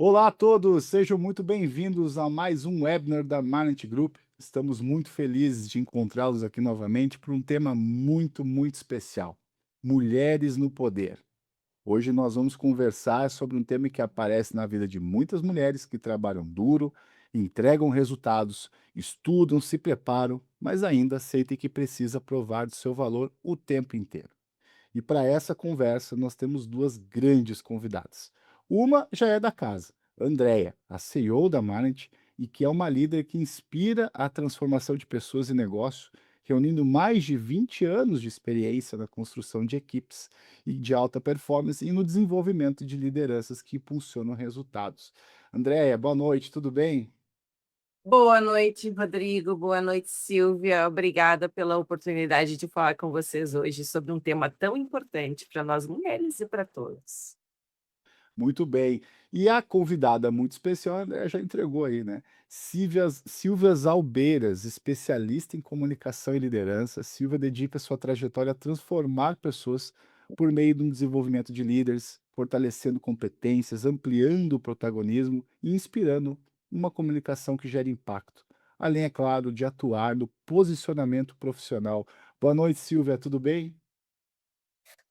Olá a todos, sejam muito bem-vindos a mais um webinar da Marant Group. Estamos muito felizes de encontrá-los aqui novamente por um tema muito especial: mulheres no poder. Hoje nós vamos conversar sobre um tema que aparece na vida de muitas mulheres que trabalham duro, entregam resultados, estudam, se preparam, mas ainda sentem que precisa provar do seu valor o tempo inteiro. E para essa conversa, nós temos duas grandes convidadas. Uma já é da casa, Andréia, a CEO da Marant, e que é uma líder que inspira a transformação de pessoas e negócios, reunindo mais de 20 anos de experiência na construção de equipes e de alta performance e no desenvolvimento de lideranças que impulsionam resultados. Andréia, boa noite, tudo bem? Boa noite, Rodrigo. Boa noite, Silvia. Obrigada pela oportunidade de falar com vocês hoje sobre um tema tão importante para nós mulheres e para todos. Muito bem. E a convidada muito especial, a Andréa já entregou aí, né? Silvia Zalbeiras, especialista em comunicação e liderança. Silvia dedica sua trajetória a transformar pessoas por meio de um desenvolvimento de líderes, fortalecendo competências, ampliando o protagonismo e inspirando uma comunicação que gera impacto. Além, é claro, de atuar no posicionamento profissional. Boa noite, Silvia, tudo bem?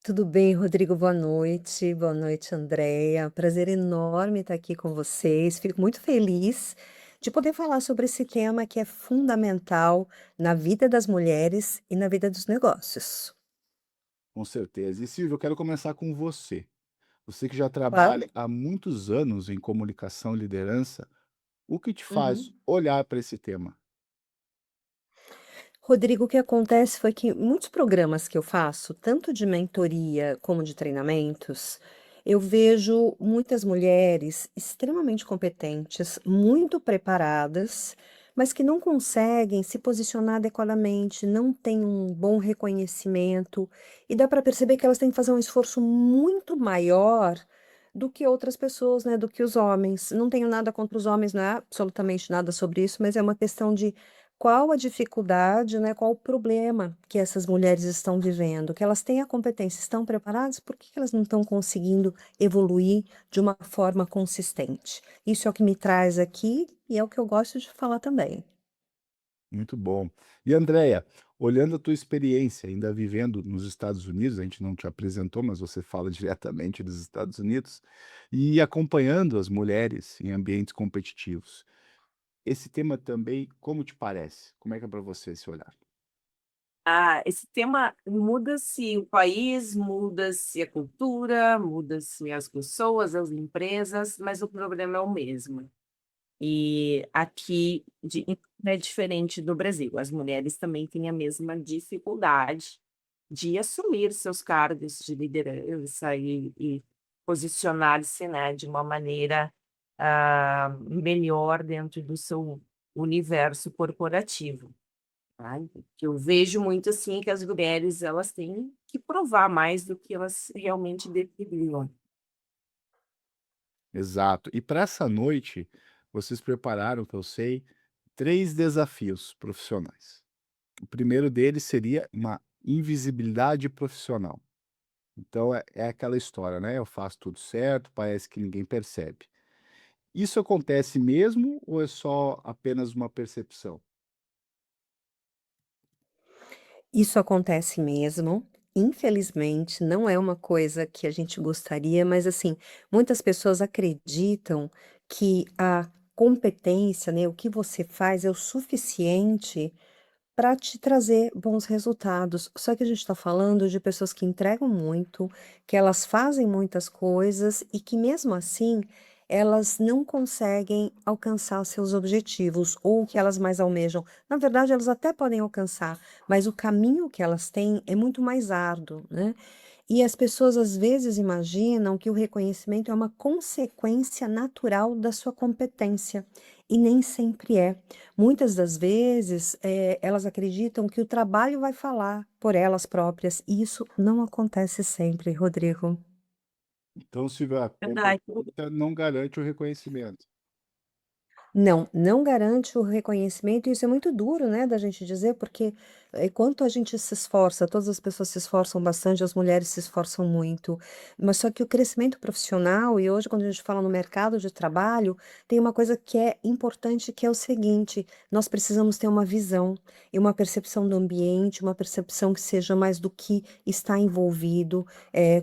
Tudo bem, Rodrigo? Boa noite. Boa noite, Andréia. Prazer enorme estar aqui com vocês. Fico muito feliz de poder falar sobre esse tema que é fundamental na vida das mulheres e na vida dos negócios. Com certeza. E Silvia, eu quero começar com você. Você que já Claro. trabalha há muitos anos em comunicação e liderança, o que te faz Uhum. olhar para esse tema? Rodrigo, o que acontece foi que muitos programas que eu faço, tanto de mentoria como de treinamentos, eu vejo muitas mulheres extremamente competentes, muito preparadas, mas que não conseguem se posicionar adequadamente, não têm um bom reconhecimento, e dá para perceber que elas têm que fazer um esforço muito maior do que outras pessoas, né, do que os homens. Não tenho nada contra os homens, não é absolutamente nada sobre isso, mas é uma questão de qual a dificuldade, né, qual o problema que essas mulheres estão vivendo? Que elas têm a competência, estão preparadas, por que que elas não estão conseguindo evoluir de uma forma consistente? Isso é o que me traz aqui e é o que eu gosto de falar também. Muito bom. E Andréia, olhando a tua experiência, ainda vivendo nos Estados Unidos, a gente não te apresentou, mas você fala diretamente dos Estados Unidos, e acompanhando as mulheres em ambientes competitivos. Esse tema também, como te parece? Como é que é para você esse olhar? Esse tema muda-se o país, muda-se a cultura, muda-se as pessoas, as empresas, mas o problema é o mesmo. E aqui não é diferente do Brasil. As mulheres também têm a mesma dificuldade de assumir seus cargos de liderança e posicionar-se, né, de uma maneira melhor dentro do seu universo corporativo. Tá? Que eu vejo muito assim que as mulheres elas têm que provar mais do que elas realmente deveriam. Exato. E para essa noite, vocês prepararam, que eu sei, 3 desafios profissionais. O primeiro deles seria uma invisibilidade profissional. Então é aquela história, né, eu faço tudo certo, parece que ninguém percebe. Isso acontece mesmo ou é só apenas uma percepção? Isso acontece mesmo. Infelizmente, não é uma coisa que a gente gostaria, mas assim, muitas pessoas acreditam que a competência, né, o que você faz é o suficiente para te trazer bons resultados. Só que a gente está falando de pessoas que entregam muito, que elas fazem muitas coisas e que mesmo assim elas não conseguem alcançar os seus objetivos ou o que elas mais almejam. Na verdade, elas até podem alcançar, mas o caminho que elas têm é muito mais árduo, né? E as pessoas às vezes imaginam que o reconhecimento é uma consequência natural da sua competência, e nem sempre é. Muitas das vezes, elas acreditam que o trabalho vai falar por elas próprias, e isso não acontece sempre, Rodrigo. Então, se a Verdade. competência não garante o reconhecimento. Não, não garante o reconhecimento, e isso é muito duro, né, da gente dizer, porque quanto a gente se esforça, todas as pessoas se esforçam bastante, as mulheres se esforçam muito, mas só que o crescimento profissional, e hoje quando a gente fala no mercado de trabalho, tem uma coisa que é importante, que é o seguinte: nós precisamos ter uma visão e uma percepção do ambiente, uma percepção que seja mais do que está envolvido,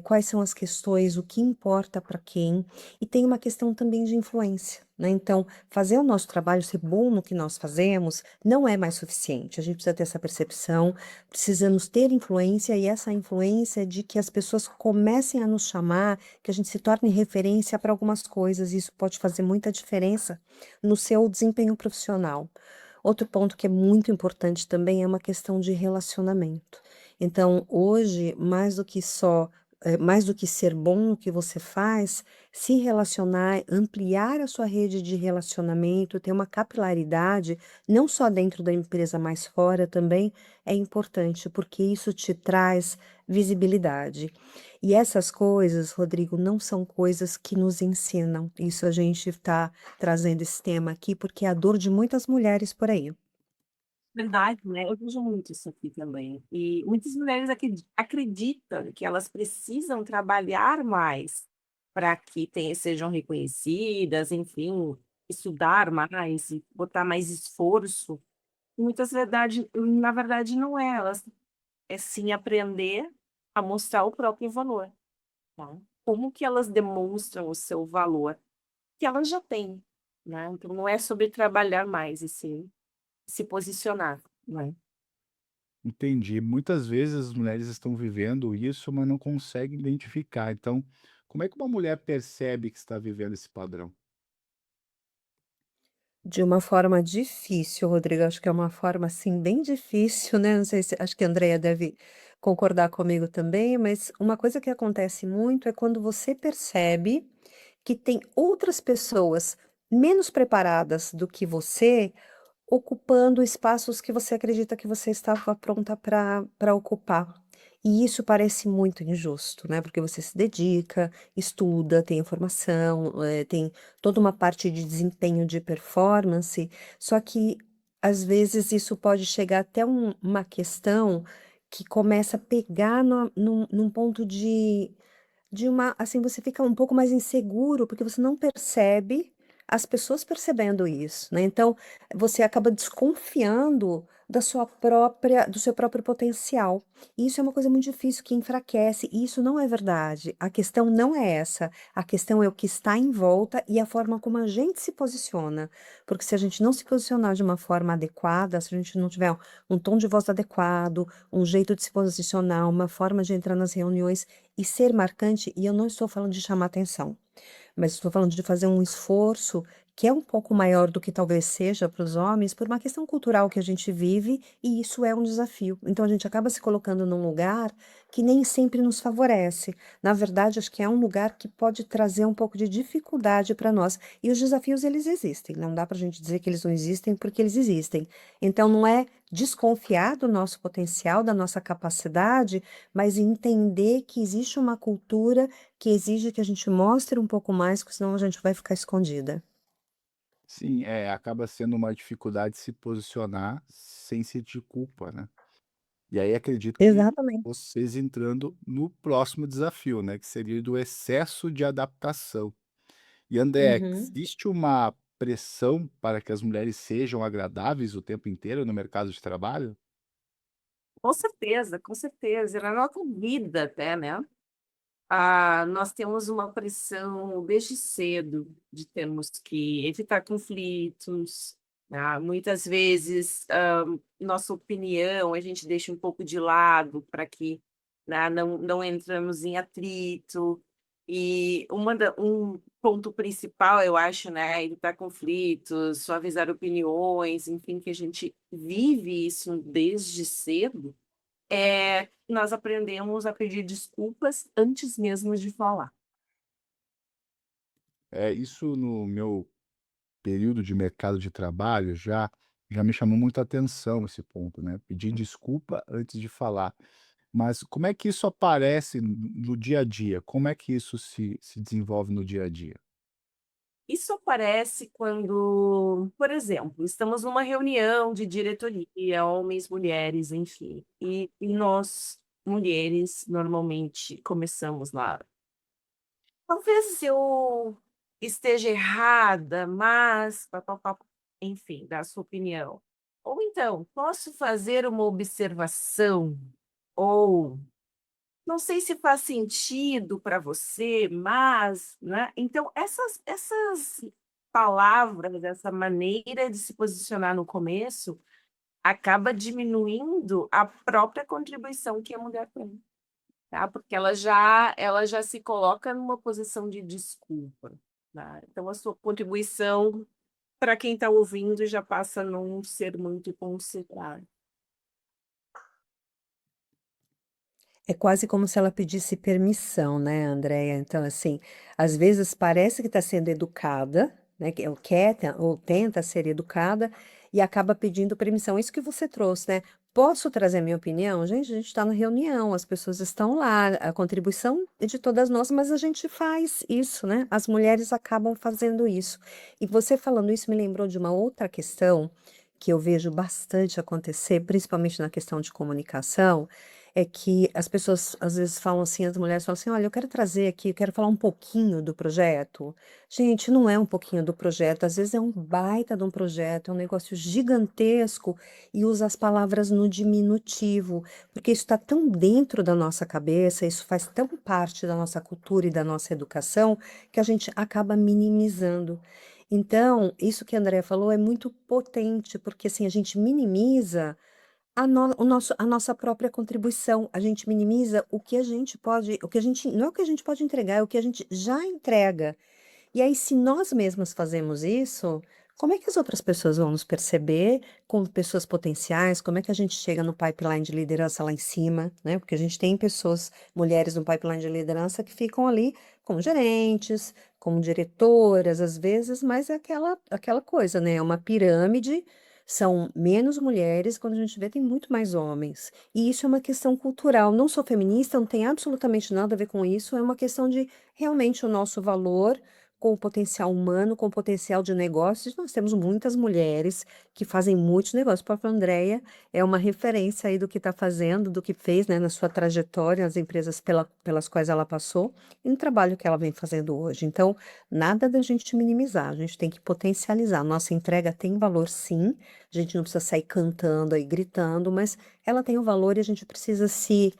quais são as questões, o que importa para quem, e tem uma questão também de influência, né? Então, fazer o nosso trabalho, ser bom no que nós fazemos, não é mais suficiente. A gente precisa ter essa percepção, precisamos ter influência, e essa influência é de que as pessoas comecem a nos chamar, que a gente se torne referência para algumas coisas, e isso pode fazer muita diferença no seu desempenho profissional. Outro ponto que é muito importante também é uma questão de relacionamento. Então, hoje, mais do que ser bom no que você faz, se relacionar, ampliar a sua rede de relacionamento, ter uma capilaridade, não só dentro da empresa, mas fora também, é importante, porque isso te traz visibilidade. E essas coisas, Rodrigo, não são coisas que nos ensinam. Isso a gente está trazendo esse tema aqui porque é a dor de muitas mulheres por aí. Verdade, né? Eu vejo muito isso aqui também. E muitas mulheres acreditam que elas precisam trabalhar mais para que sejam reconhecidas, enfim, estudar mais e botar mais esforço. E na verdade, não é. Elas é sim aprender a mostrar o próprio valor, tá? Como que elas demonstram o seu valor que elas já têm, né? Então não é sobre trabalhar mais, e sim se posicionar, né? Entendi. Muitas vezes as mulheres estão vivendo isso, mas não conseguem identificar. Então, como é que uma mulher percebe que está vivendo esse padrão? De uma forma difícil, Rodrigo, acho que é uma forma, assim, bem difícil, né, não sei se acho que a Andreia deve concordar comigo também, mas uma coisa que acontece muito é quando você percebe que tem outras pessoas menos preparadas do que você, ocupando espaços que você acredita que você estava pronta para ocupar. E isso parece muito injusto, né, porque você se dedica, estuda, tem informação, tem toda uma parte de desempenho de performance, só que às vezes isso pode chegar até uma questão que começa a pegar num ponto de uma assim, você fica um pouco mais inseguro, porque você não percebe as pessoas percebendo isso, né, então você acaba desconfiando do seu próprio potencial. E isso é uma coisa muito difícil, que enfraquece, e isso não é verdade. A questão não é essa, a questão é o que está em volta e a forma como a gente se posiciona. Porque se a gente não se posicionar de uma forma adequada, se a gente não tiver um tom de voz adequado, um jeito de se posicionar, uma forma de entrar nas reuniões e ser marcante, e eu não estou falando de chamar atenção, mas estou falando de fazer um esforço que é um pouco maior do que talvez seja para os homens, por uma questão cultural que a gente vive, e isso é um desafio. Então a gente acaba se colocando num lugar que nem sempre nos favorece. Na verdade, acho que é um lugar que pode trazer um pouco de dificuldade para nós. E os desafios, eles existem. Não dá para a gente dizer que eles não existem, porque eles existem. Então não é desconfiar do nosso potencial, da nossa capacidade, mas entender que existe uma cultura que exige que a gente mostre um pouco mais, porque senão a gente vai ficar escondida. Sim, acaba sendo uma dificuldade se posicionar sem sentir culpa, né? E aí acredito que Exatamente. vocês entrando no próximo desafio, né, que seria do excesso de adaptação. E André, Uhum. existe uma pressão para que as mulheres sejam agradáveis o tempo inteiro no mercado de trabalho? Com certeza, com certeza. Na nossa vida até, né? Nós temos uma pressão desde cedo de termos que evitar conflitos, né? Muitas vezes, nossa opinião a gente deixa um pouco de lado para que, né, não entramos em atrito. E um ponto principal, eu acho, né, é evitar conflitos, suavizar opiniões, enfim, que a gente vive isso desde cedo. Nós aprendemos a pedir desculpas antes mesmo de falar. Isso no meu período de mercado de trabalho já me chamou muita atenção esse ponto, né, pedir desculpa antes de falar. Mas como é que isso aparece no dia a dia? Como é que isso se desenvolve no dia a dia? Isso aparece quando, por exemplo, estamos numa reunião de diretoria, homens, mulheres, enfim, e nós, mulheres, normalmente começamos lá. Talvez eu esteja errada, mas, pá, pá, pá, enfim, dá a sua opinião. Ou então, posso fazer uma observação? Ou não sei se faz sentido para você, mas, né? Então, essas palavras, essa maneira de se posicionar no começo, acaba diminuindo a própria contribuição que a mulher tem, tá? Porque ela já se coloca numa posição de desculpa, tá? Então, a sua contribuição, para quem está ouvindo, já passa a não ser muito considerada. É quase como se ela pedisse permissão, né, Andréia? Então, assim, às vezes parece que está sendo educada, né, que ou quer ou tenta ser educada e acaba pedindo permissão. Isso que você trouxe, né? Posso trazer minha opinião? Gente, a gente está na reunião, as pessoas estão lá, a contribuição é de todas nós, mas a gente faz isso, né? As mulheres acabam fazendo isso. E você falando isso me lembrou de uma outra questão que eu vejo bastante acontecer, principalmente na questão de comunicação, é que as pessoas às vezes falam assim, as mulheres falam assim: olha, eu quero trazer aqui, eu quero falar um pouquinho do projeto. Gente, não é um pouquinho do projeto, às vezes é um baita de um projeto, é um negócio gigantesco e usa as palavras no diminutivo, porque isso está tão dentro da nossa cabeça, isso faz tão parte da nossa cultura e da nossa educação, que a gente acaba minimizando. Então, isso que a Andrea falou é muito potente, porque assim, a gente minimiza a nossa própria contribuição, a gente minimiza o que a gente pode, o que a gente, não é o que a gente pode entregar, é o que a gente já entrega. E aí, se nós mesmas fazemos isso, como é que as outras pessoas vão nos perceber como pessoas potenciais? Como é que a gente chega no pipeline de liderança lá em cima, né? Porque a gente tem pessoas, mulheres no pipeline de liderança que ficam ali como gerentes, como diretoras, às vezes, mas é aquela coisa, né? É uma pirâmide. São menos mulheres, quando a gente vê, tem muito mais homens. E isso é uma questão cultural. Não sou feminista, não tem absolutamente nada a ver com isso. É uma questão de realmente o nosso valor com o potencial humano, com o potencial de negócios. Nós temos muitas mulheres que fazem muitos negócios. A própria Andrea é uma referência aí do que está fazendo, do que fez, né, na sua trajetória, nas empresas pelas quais ela passou e no trabalho que ela vem fazendo hoje. Então, nada da gente minimizar, a gente tem que potencializar. Nossa entrega tem valor, sim. A gente não precisa sair cantando aí, gritando, mas ela tem o valor e a gente precisa se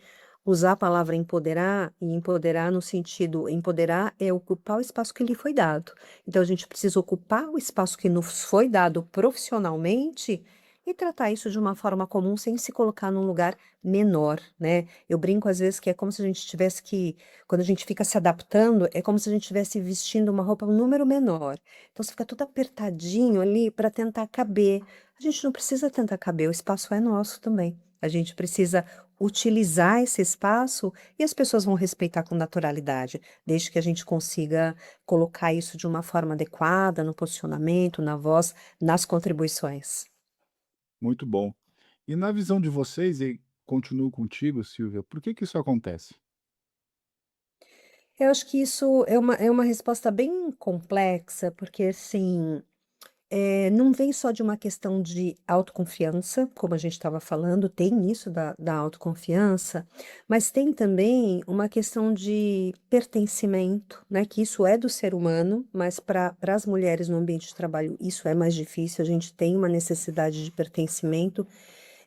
usar a palavra empoderar, e empoderar no sentido, empoderar é ocupar o espaço que lhe foi dado. Então, a gente precisa ocupar o espaço que nos foi dado profissionalmente e tratar isso de uma forma comum, sem se colocar num lugar menor, né? Eu brinco às vezes que é como se a gente tivesse que, quando a gente fica se adaptando, é como se a gente estivesse vestindo uma roupa um número menor. Então, você fica tudo apertadinho ali para tentar caber. A gente não precisa tentar caber, o espaço é nosso também. A gente precisa utilizar esse espaço e as pessoas vão respeitar com naturalidade, desde que a gente consiga colocar isso de uma forma adequada, no posicionamento, na voz, nas contribuições. Muito bom. E na visão de vocês, e continuo contigo, Silvia, por que que isso acontece? Eu acho que isso é uma resposta bem complexa, porque assim, não vem só de uma questão de autoconfiança, como a gente estava falando, tem isso da autoconfiança, mas tem também uma questão de pertencimento, né? Que isso é do ser humano, mas para as mulheres no ambiente de trabalho isso é mais difícil, a gente tem uma necessidade de pertencimento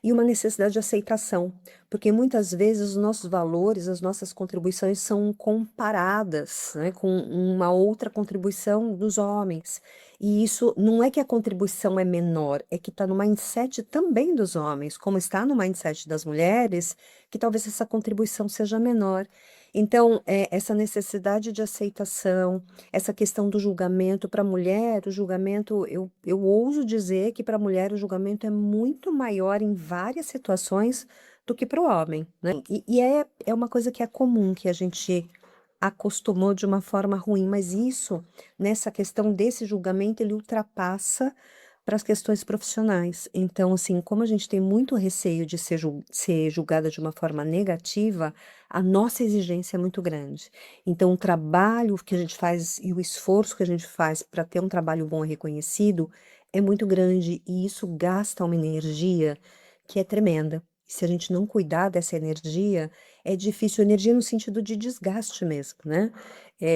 e uma necessidade de aceitação, porque muitas vezes os nossos valores, as nossas contribuições são comparadas, né, com uma outra contribuição dos homens. E isso não é que a contribuição é menor, é que está no mindset também dos homens, como está no mindset das mulheres, que talvez essa contribuição seja menor. Então, essa necessidade de aceitação, essa questão do julgamento para a mulher, o julgamento, eu ouso dizer que para a mulher o julgamento é muito maior em várias situações do que para o homem, né? E é uma coisa que é comum, que a gente acostumou de uma forma ruim, mas isso, nessa questão desse julgamento, ele ultrapassa para as questões profissionais. Então, assim, como a gente tem muito receio de ser julgada de uma forma negativa, a nossa exigência é muito grande. Então, o trabalho que a gente faz e o esforço que a gente faz para ter um trabalho bom e reconhecido é muito grande e isso gasta uma energia que é tremenda. Se a gente não cuidar dessa energia, é difícil, energia no sentido de desgaste mesmo, né?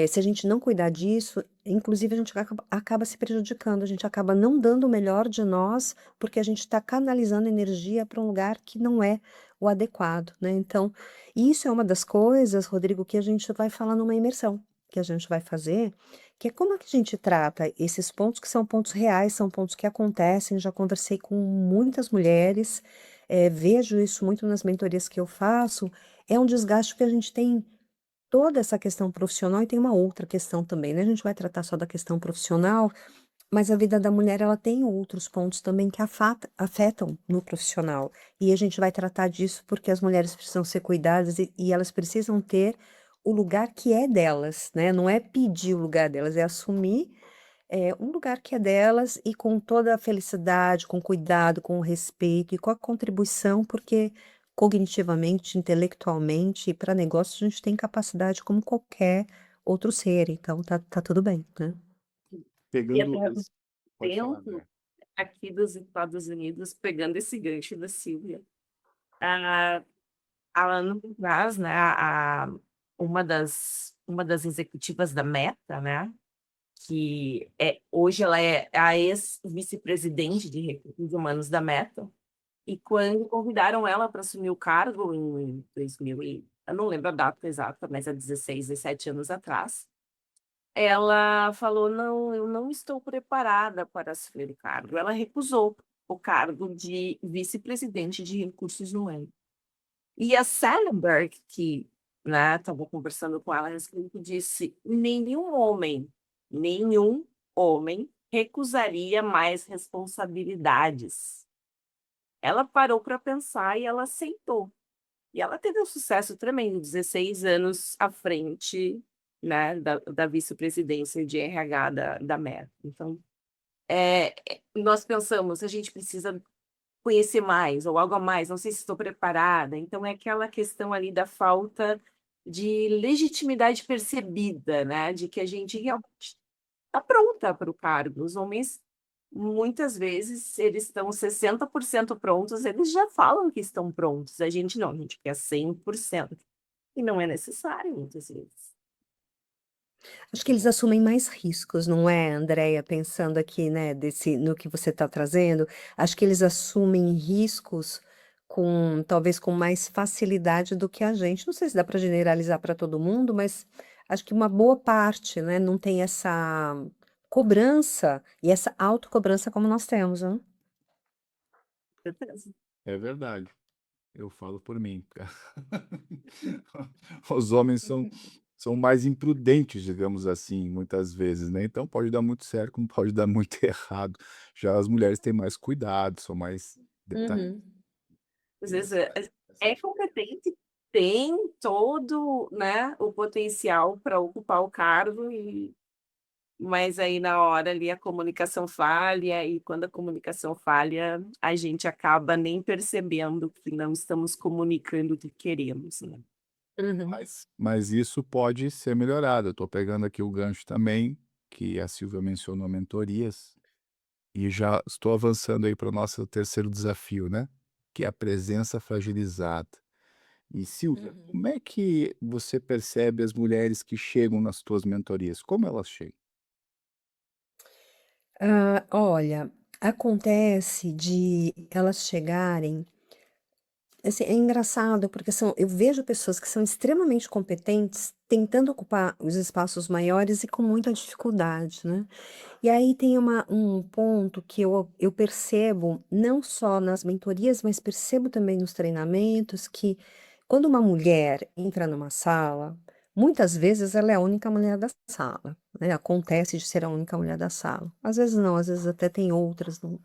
Se a gente não cuidar disso, inclusive a gente acaba se prejudicando, a gente acaba não dando o melhor de nós, porque a gente está canalizando energia para um lugar que não é o adequado, né? Então, isso é uma das coisas, Rodrigo, que a gente vai falar numa imersão, que a gente vai fazer, que é como é que a gente trata esses pontos que são pontos reais, são pontos que acontecem. Já conversei com muitas mulheres, vejo isso muito nas mentorias que eu faço. É um desgaste que a gente tem toda essa questão profissional e tem uma outra questão também, né? A gente vai tratar só da questão profissional, mas a vida da mulher ela tem outros pontos também que afetam no profissional. E a gente vai tratar disso porque as mulheres precisam ser cuidadas e elas precisam ter o lugar que é delas, né? Não é pedir o lugar delas, é assumir um lugar que é delas e com toda a felicidade, com cuidado, com respeito e com a contribuição, porque cognitivamente, intelectualmente e para negócios a gente tem capacidade como qualquer outro ser, então tá tudo bem, né? E Pegando até o esse pode falar, tempo André. aqui dos Estados Unidos, pegando esse gancho da Silvia, há, há anos atrás, né, uma das executivas da Meta, né, que hoje ela é a ex-vice-presidente de recursos humanos da Meta, e quando convidaram ela para assumir o cargo em 2000, eu não lembro a data exata, mas há 16, 17 anos atrás, ela falou: "Não, eu não estou preparada para assumir o cargo". Ela recusou o cargo de vice-presidente de recursos humanos. E a Sandberg, que, né, estava conversando com ela a respeito, disse: nenhum homem recusaria mais responsabilidades". Ela parou para pensar e ela aceitou. E ela teve um sucesso tremendo, 16 anos à frente, né, da vice-presidência de RH da Meta. Então, nós pensamos, a gente precisa conhecer mais ou algo a mais, não sei se estou preparada. Então, é aquela questão ali da falta de legitimidade percebida, né, de que a gente realmente está pronta para o cargo. Os homens, muitas vezes, eles estão 60% prontos, eles já falam que estão prontos. A gente não, a gente quer 100%. E não é necessário, muitas vezes. Acho que eles assumem mais riscos, não é, Andréia? Pensando aqui, né, no que você está trazendo, acho que eles assumem riscos talvez com mais facilidade do que a gente. Não sei se dá para generalizar para todo mundo, mas acho que uma boa parte, né, não tem essa cobrança e essa autocobrança como nós temos, né? Certeza. É verdade. Eu falo por mim, cara. Os homens são mais imprudentes, digamos assim, muitas vezes, né? Então pode dar muito certo, como pode dar muito errado. Já as mulheres têm mais cuidado, são mais detalhistas. Uhum. Às Tem vezes essa é competente, tem todo, né, o potencial para ocupar o cargo, mas aí na hora ali a comunicação falha, e quando a comunicação falha, a gente acaba nem percebendo que não estamos comunicando o que queremos, né? Uhum. mas isso pode ser melhorado. Eu estou pegando aqui o gancho também, que a Silvia mencionou mentorias, e já estou avançando aí para o nosso terceiro desafio, né? Que é a presença fragilizada. E Silvia, Uhum. como é que você percebe as mulheres que chegam nas tuas mentorias? Como elas chegam? Olha, acontece de elas chegarem. Assim, é engraçado, porque eu vejo pessoas que são extremamente competentes tentando ocupar os espaços maiores e com muita dificuldade, né? E aí tem um ponto que eu percebo, não só nas mentorias, mas percebo também nos treinamentos, que quando uma mulher entra numa sala, muitas vezes ela é a única mulher da sala, né? Acontece de ser a única mulher da sala. Às vezes não, às vezes até tem outras, não.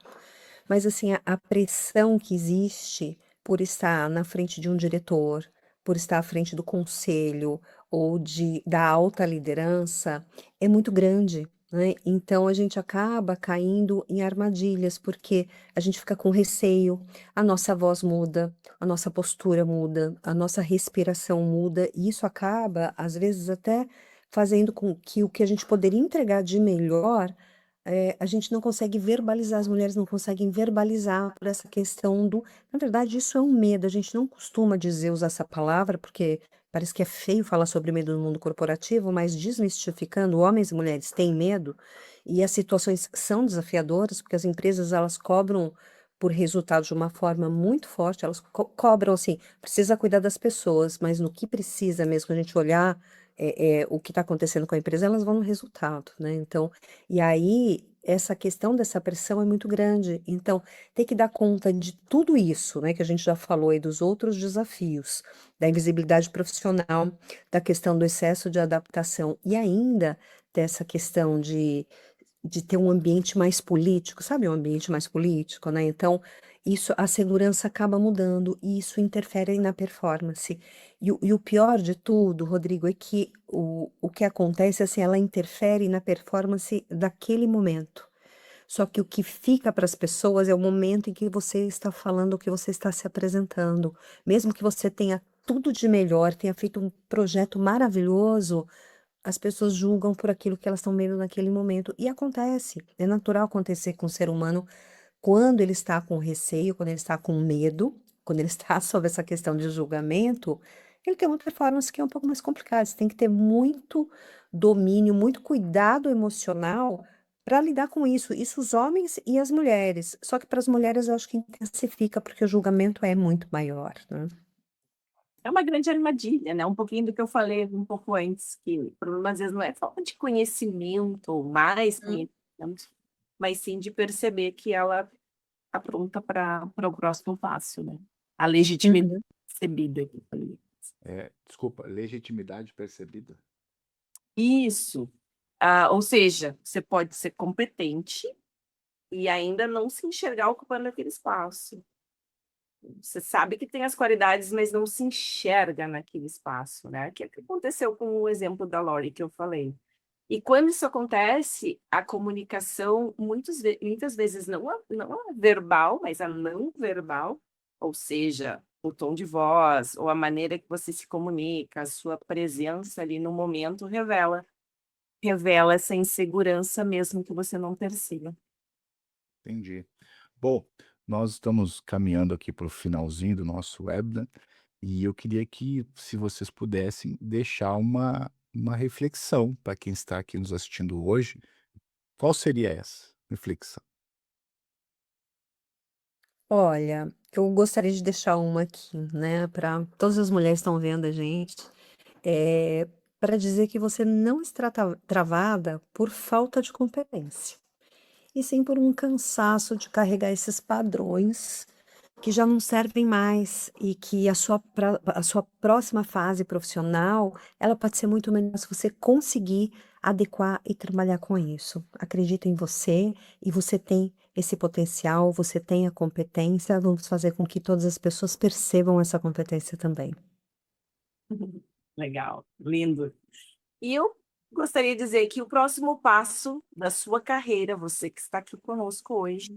Mas assim, a pressão que existe por estar na frente de um diretor, por estar à frente do conselho ou da alta liderança é muito grande. né? Então a gente acaba caindo em armadilhas, porque a gente fica com receio, a nossa voz muda, a nossa postura muda, a nossa respiração muda, e isso acaba, às vezes, até fazendo com que o que a gente poderia entregar de melhor, a gente não consegue verbalizar, as mulheres não conseguem verbalizar por essa questão do. Na verdade, isso é um medo, a gente não costuma dizer, usar essa palavra, porque parece que é feio falar sobre medo no mundo corporativo, mas desmistificando, homens e mulheres têm medo e as situações são desafiadoras, porque as empresas elas cobram por resultados de uma forma muito forte, elas cobram assim, precisa cuidar das pessoas, mas no que precisa mesmo, a gente olhar o que está acontecendo com a empresa, elas vão no resultado, né? Então, e aí essa questão dessa pressão é muito grande. Então, tem que dar conta de tudo isso, né, que a gente já falou aí dos outros desafios da invisibilidade profissional, da questão do excesso de adaptação e ainda dessa questão de ter um ambiente mais político, sabe, um ambiente mais político, né? Então, isso, a segurança acaba mudando e isso interfere na performance. E o pior de tudo, Rodrigo, é que o que acontece, assim, ela interfere na performance daquele momento. Só que o que fica para as pessoas é o momento em que você está falando, o que você está se apresentando. Mesmo que você tenha tudo de melhor, tenha feito um projeto maravilhoso, as pessoas julgam por aquilo que elas estão vendo naquele momento. E acontece, é natural acontecer com o ser humano quando ele está com receio, quando ele está com medo, quando ele está sob essa questão de julgamento, ele tem uma performance que é um pouco mais complicada. Você tem que ter muito domínio, muito cuidado emocional para lidar com isso. Isso os homens e as mulheres. Só que para as mulheres eu acho que intensifica, porque o julgamento é muito maior, né? É uma grande armadilha, né? Um pouquinho do que eu falei um pouco antes, que o problema às vezes não é falta de conhecimento ou mais conhecimento, mas sim de perceber que ela está pronta para o próximo passo, né? A legitimidade Uhum. percebida que eu falei. Desculpa, legitimidade percebida? Isso. Ah, ou seja, você pode ser competente e ainda não se enxergar ocupando aquele espaço. Você sabe que tem as qualidades, mas não se enxerga naquele espaço, né? Que é o que aconteceu com o exemplo da Lori que eu falei. E quando isso acontece, a comunicação muitas vezes não a verbal, mas a não verbal, ou seja, o tom de voz ou a maneira que você se comunica, a sua presença ali no momento revela essa insegurança mesmo que você não perceba. Entendi. Bom, nós estamos caminhando aqui para o finalzinho do nosso webinar e eu queria que, se vocês pudessem, deixar uma reflexão para quem está aqui nos assistindo hoje. Qual seria essa reflexão? Olha, eu gostaria de deixar uma aqui, né, para todas as mulheres que estão vendo a gente, para dizer que você não está travada por falta de competência, e sim por um cansaço de carregar esses padrões que já não servem mais e que a sua próxima fase profissional, ela pode ser muito melhor se você conseguir adequar e trabalhar com isso. Acredita em você e você tem esse potencial, você tem a competência, vamos fazer com que todas as pessoas percebam essa competência também. Legal, lindo. E eu gostaria de dizer que o próximo passo da sua carreira, você que está aqui conosco hoje,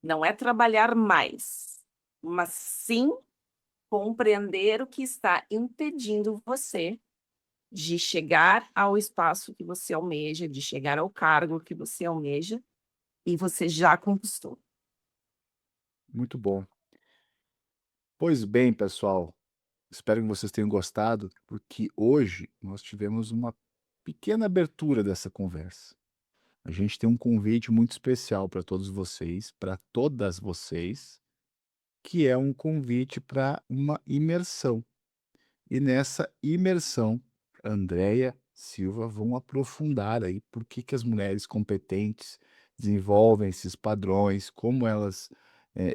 não é trabalhar mais, mas sim compreender o que está impedindo você de chegar ao espaço que você almeja, de chegar ao cargo que você almeja e você já conquistou. Muito bom. Pois bem, pessoal, espero que vocês tenham gostado, porque hoje nós tivemos uma pequena abertura dessa conversa. A gente tem um convite muito especial para todos vocês, para todas vocês, que é um convite para uma imersão. E nessa imersão, Andréia Silva vão aprofundar aí por que que as mulheres competentes desenvolvem esses padrões, como elas,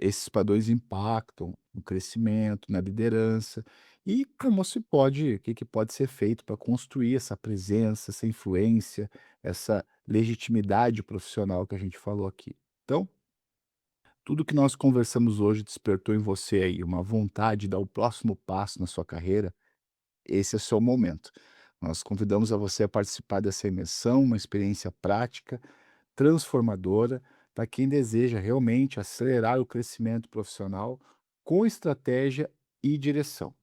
esses padrões impactam no crescimento, na liderança, e como se pode, o que que pode ser feito para construir essa presença, essa influência, essa legitimidade profissional que a gente falou aqui. Então, tudo que nós conversamos hoje despertou em você aí uma vontade de dar o próximo passo na sua carreira, esse é o seu momento. Nós convidamos a você a participar dessa imersão, uma experiência prática, transformadora, para quem deseja realmente acelerar o crescimento profissional com estratégia e direção.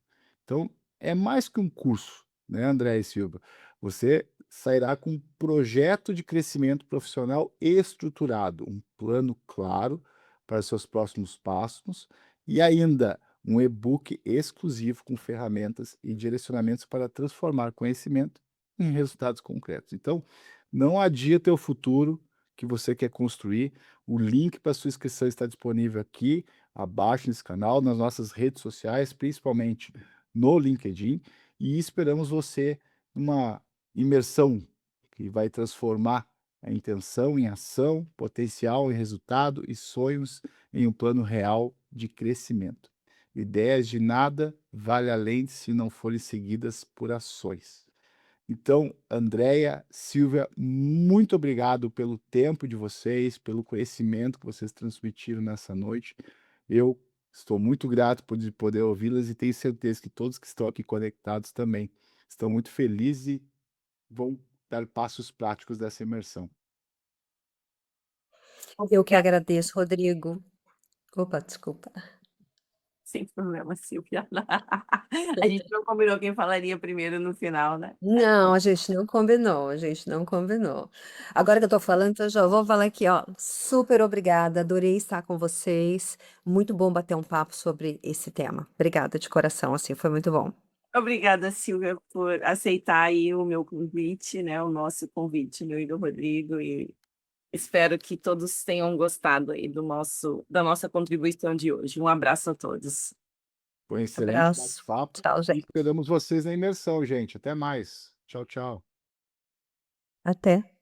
Então, é mais que um curso, né, André e Silva? Você sairá com um projeto de crescimento profissional estruturado, um plano claro para os seus próximos passos e ainda um e-book exclusivo com ferramentas e direcionamentos para transformar conhecimento em resultados concretos. Então, não adia teu futuro que você quer construir. O link para sua inscrição está disponível aqui abaixo nesse canal, nas nossas redes sociais, principalmente no LinkedIn, e esperamos você numa imersão que vai transformar a intenção em ação, potencial em resultado e sonhos em um plano real de crescimento. Ideias de nada vale além se não forem seguidas por ações. Então, Andréia, Silvia, muito obrigado pelo tempo de vocês, pelo conhecimento que vocês transmitiram nessa noite. Eu estou muito grato por poder ouvi-las e tenho certeza que todos que estão aqui conectados também estão muito felizes e vão dar passos práticos dessa imersão. Eu que agradeço, Rodrigo. Opa, desculpa. Sem problema, Silvia. A gente não combinou quem falaria primeiro no final, né? Não, a gente não combinou, a gente não combinou. Agora que eu tô falando, então já vou falar aqui, ó. Super obrigada, adorei estar com vocês. Muito bom bater um papo sobre esse tema. Obrigada de coração, assim, foi muito bom. Obrigada, Silvia, por aceitar aí o meu convite, né? O nosso convite, meu e do Rodrigo, e espero que todos tenham gostado aí da nossa contribuição de hoje. Um abraço a todos. Foi um excelente Abraço. bate-papo Tchau, e gente. esperamos vocês na imersão, gente. Até mais. Tchau, tchau. Até.